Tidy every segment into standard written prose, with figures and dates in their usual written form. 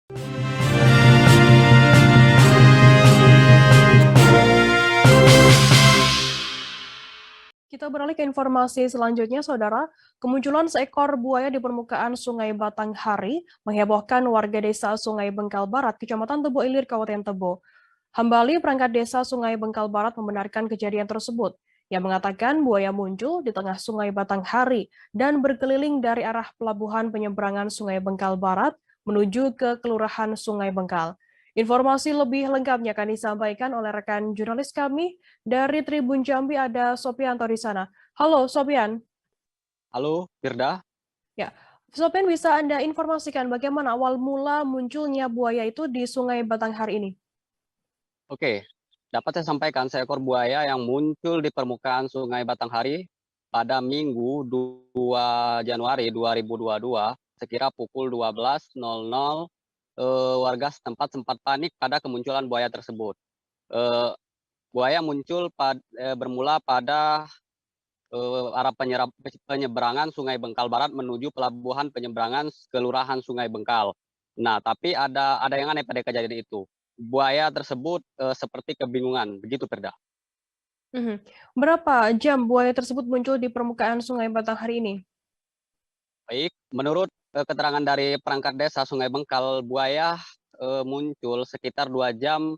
Kita beralih ke informasi selanjutnya, Saudara. Kemunculan seekor buaya di permukaan Sungai Batanghari menghebohkan warga desa Sungai Bengkal Barat, Kecamatan Tebo Ilir, Kabupaten Tebo. Hambali perangkat desa Sungai Bengkal Barat membenarkan kejadian tersebut. Yang mengatakan buaya muncul di tengah Sungai Batanghari dan berkeliling dari arah pelabuhan penyeberangan Sungai Bengkal Barat menuju ke Kelurahan Sungai Bengkal. Informasi lebih lengkapnya akan disampaikan oleh rekan jurnalis kami dari Tribun Jambi, ada Sopianto di sana. Halo Sopian. Halo, Firda. Ya, Sopian, bisa Anda informasikan bagaimana awal mula munculnya buaya itu di Sungai Batanghari ini? Oke, dapat saya sampaikan seekor buaya yang muncul di permukaan Sungai Batanghari pada Minggu 2 Januari 2022 sekira pukul 12.00. Warga setempat sempat panik pada kemunculan buaya tersebut. Buaya muncul bermula pada arah penyeberangan Sungai Bengkal Barat menuju pelabuhan penyeberangan Kelurahan Sungai Bengkal. Nah, tapi ada yang aneh pada kejadian itu. Buaya tersebut seperti kebingungan, begitu Firda. Berapa jam buaya tersebut muncul di permukaan Sungai Batanghari ini? Baik, menurut keterangan dari perangkat desa Sungai Bengkal, buaya muncul sekitar 2 jam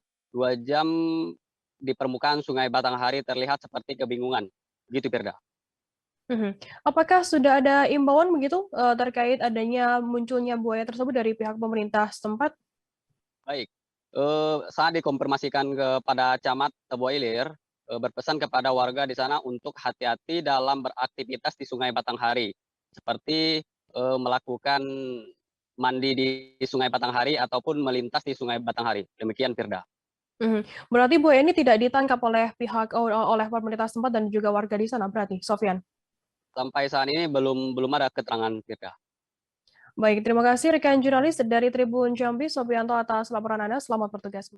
di permukaan Sungai Batanghari terlihat seperti kebingungan, begitu Firda. Apakah sudah ada imbauan begitu terkait adanya munculnya buaya tersebut dari pihak pemerintah setempat? Baik, saat dikonfirmasikan kepada Camat Tebo Ilir, berpesan kepada warga di sana untuk hati-hati dalam beraktivitas di Sungai Batanghari, seperti melakukan mandi di Sungai Batanghari ataupun melintas di Sungai Batanghari. Demikian Firda. Berarti buaya ini tidak ditangkap oleh pihak oleh pemerintah setempat dan juga warga di sana berarti, Sofyan? Sampai saat ini belum ada keterangan Firda. Baik, terima kasih rekan jurnalis dari Tribun Jambi, Sofianto, atas laporan Anda. Selamat bertugas.